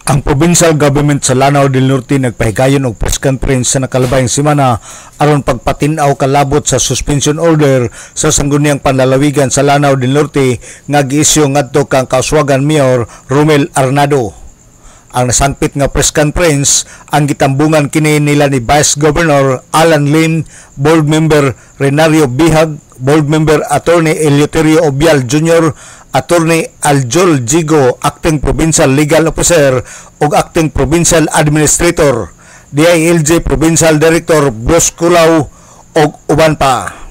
Ang provincial government sa Lanao del Norte nagpahigayon og press conference sa nakalabayang semana aron pagpatin-aw kalabot sa suspension order sa sangguniang panlalawigan sa Lanao del Norte nga giisyu ngadto kang kauswagan Mayor Romel Arnado. Ang nasangpit nga press conference ang gitambungan kini nila ni Vice Governor Alan Lim, Board Member Renario Bihag, Board Member Attorney Eleuterio Obial Jr., Attorney Aljol Jigo, Acting Provincial Legal Officer ug Acting Provincial Administrator, DILG Provincial Director Bruce Culaw ug uban pa.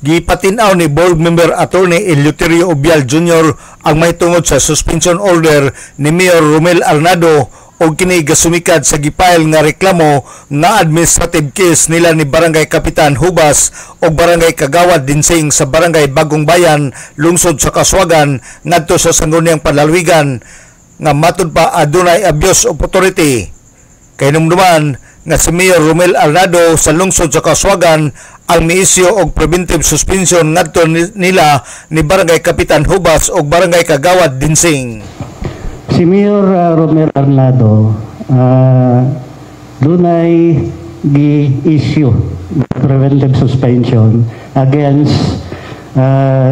Gipatin-aw ni Board Member Attorney Eleuterio Obial Jr. ang may tungod sa suspension order ni Mayor Romel Arnado o kini gasumikad sa gipail nga reklamo nga administrative case nila ni Barangay Kapitan Hubas o Barangay Kagawad Dinsing sa Barangay Bagong Bayan, lungsod sa Kaswagan ngadto sa sangguniang panlalawigan nga matud pa adunay abuse of authority. Kay numduman nga si Mayor Romel Arnado sa lungsod sa Kaswagan ang miisyo og preventive suspension ngadto nila ni Barangay Kapitan Hubas o Barangay Kagawad Dinsing. Si Mayor Romel Arnado dunay gi-issue preventive suspension against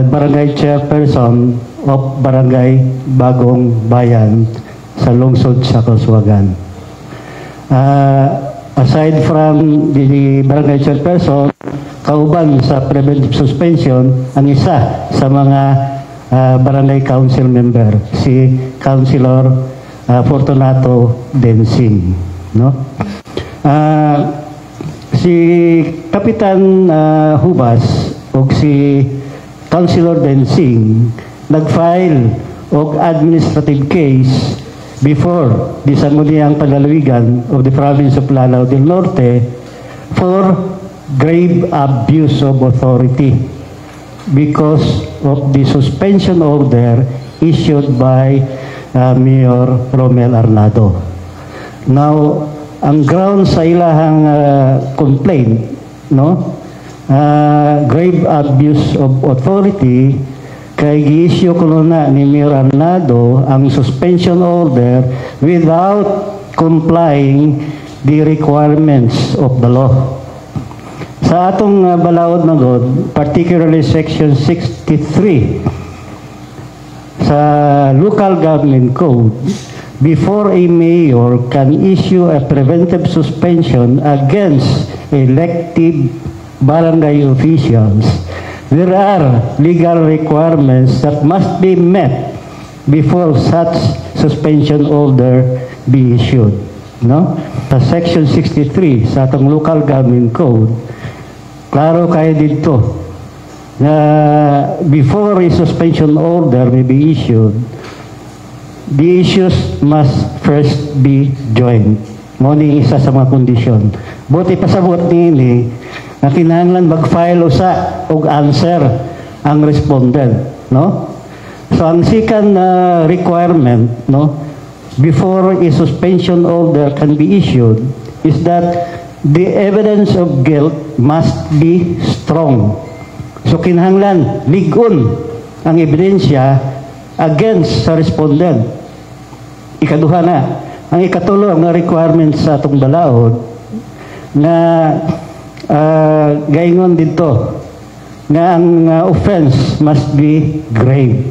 Barangay Chairperson of Barangay Bagong Bayan sa lungsod sa Kaswagan. Aside from the Barangay Chairperson, kauban sa preventive suspension ang isa sa mga Barangay Council member, si Councilor Fortunato Densing, no? Si Kapitan Hubas o si Councilor Densing nag-file og administrative case before the sangguniang panlalawigan of the province of Lanao del Norte for grave abuse of authority because of the suspension order issued by Mayor Romel Arnado. Now, ang ground sa ilahang complaint, no, grave abuse of authority, kay gi-issue ko na ni Mayor Arnado ang suspension order without complying the requirements of the law. Sa atong balaod na God, particularly Section 63 sa Local Government Code, before a mayor can issue a preventive suspension against elected barangay officials, there are legal requirements that must be met before such suspension order be issued. No? Sa Section 63 sa atong Local Government Code, klaro kayo dito na before a suspension order may be issued, the issues must first be joined. Ngunit isa sa mga kondisyon. Buti pasabot nini na kinahanglan mag-file usa og answer ang respondent, no? So ang second requirement, no, before a suspension order can be issued is that the evidence of guilt must be strong. So kinahanglan ligon ang ebidensya against sa respondent. Ikaduha na, ang ikatulo ang requirement sa atong balaod na gaingon dito nga ang offense must be grave.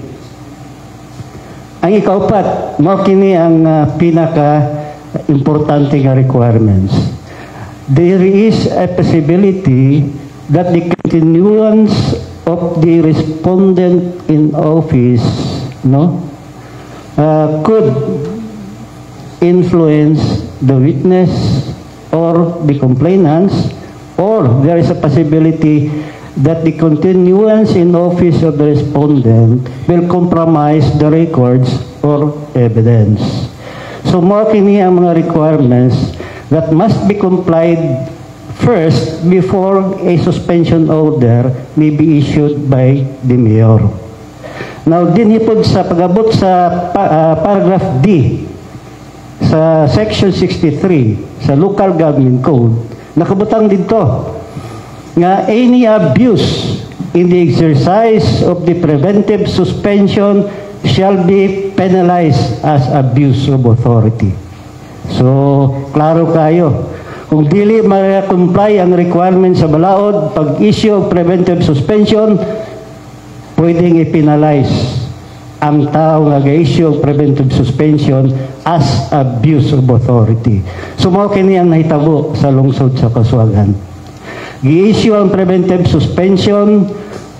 Ang ikaupat, mo kini ang pinaka importante nga requirements. There is a possibility that the continuance of the respondent in office, no, could influence the witness or the complainants, or there is a possibility that the continuance in office of the respondent will compromise the records or evidence. So more kini ang mga requirements that must be complied first before a suspension order may be issued by the mayor. Now, dinhipod sa pag-abot sa paragraph D sa Section 63 sa Local Government Code, nakabutang dito nga any abuse in the exercise of the preventive suspension shall be penalized as abuse of authority. So, klaro kayo. Kung dili ma-comply ang requirement sa balaod, pag-issue of preventive suspension, pwedeng i-penalize ang tao nga ga-issue of preventive suspension as abuse of authority. So, mao kini ang nahitabo sa lungsod sa Kasuagan. Gi-issue ang preventive suspension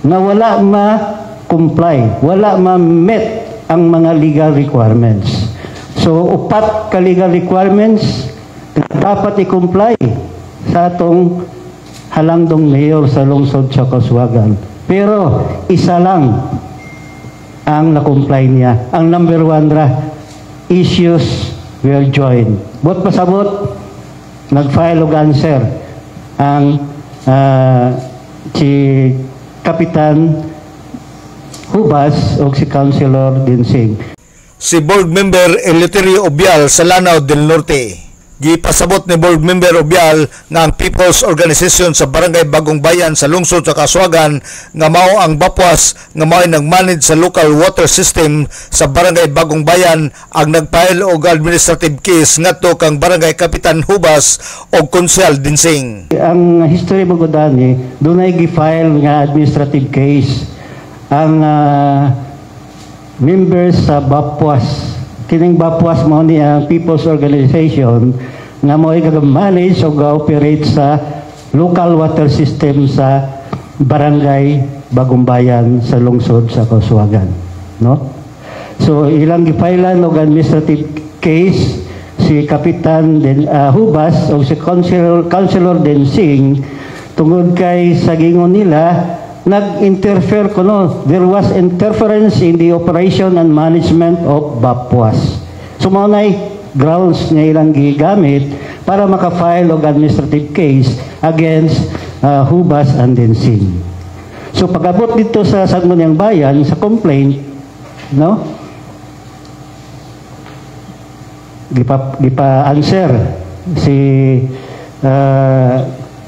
na wala ma-comply, wala ma-met ang mga legal requirements. So, upat ka legal requirements dapat i-comply sa atong halangdong mayor sa lungsod sa Kasuagan. Pero isa lang ang na-comply niya. Ang number 1 issues were joined. Bot pasabot, nag-file og answer ang si Kapitan Hubas o si Councilor Dinsing. Si Board Member Eleuterio Obial sa Lanao del Norte. Gipasabot ni Board Member Obial nga ang People's Organization sa Barangay Bagong Bayan sa lungsod sa Kasuagan nga mao ang BAPWAS nga mao nag-manage sa local water system sa Barangay Bagong Bayan ang nagfile og administrative case ngadto kang Barangay Kapitan Hubas o Konsehal Dinsing. Ang history mo gudani, dunay gi-file nga administrative case ang members sa BAPWAS. Kining BAPWAS mo ni ang People's Organization nga mo i-manage o ga-operate sa local water system sa Barangay Bagong Bayan sa lungsod sa Kasuagan. No? So, ilang gipailan og administrative case si Kapitan Hubas o si Councilor Dinsing tungod kay sa gingon nila nag-interfere kuno. There was interference in the operation and management of BAPWAS. So, maunay grounds nga ilang gigamit para maka-file og administrative case against Hubas and Dinsing. So, pag-abot dito sa Sangguniang Bayan, sa complaint, no? Gipa-answer si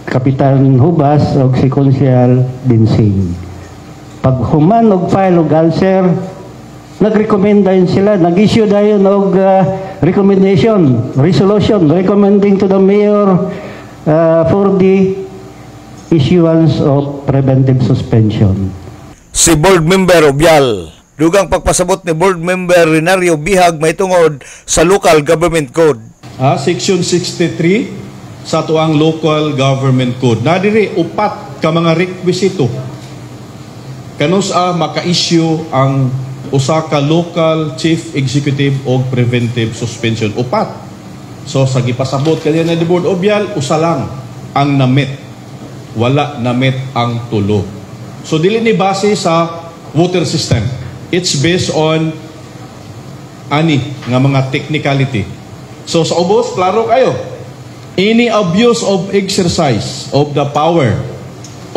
Kapitan Hubas o si Konsehal Dinsing. Pag human og file og answer, nag-recommend dayon sila, nag-issue dayon og recommendation, resolution, recommending to the mayor for the issuance of preventive suspension. Si Board Member Obial, dugang pagpasabot ni Board Member Renario Bihag may tungod sa Local Government Code. Section 63 sa tuang Local Government Code. Nadiri upat ka mga rekwisito kanus maka-issue ang usa ka local chief executive og preventive suspension. Upat. So sa gipasabot kanina ni Board Obial, usa lang ang na-met. Wala na-met ang tulo. So dili ni base sa water system. It's based on ani nga mga technicality. So sa ubos, klaro kayo. Any abuse of exercise of the power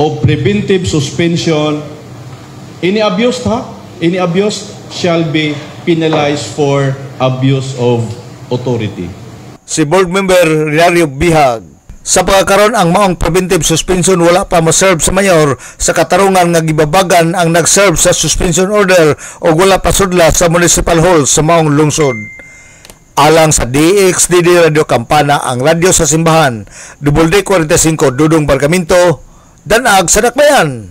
of preventive suspension, any abuse shall be penalized for abuse of authority. Si Board Member Renario Bihag, sa pagkakaroon ang maong preventive suspension wala pa ma-serve sa mayor sa katarungan nga gibabagan ang nag-serve sa suspension order o wala pa sudla sa municipal hall sa maong lungsod. Alang sa DXDD Radio Kampana, ang radyo sa simbahan, WD45 Dudong Barkamento, Danag sa Dakbayan.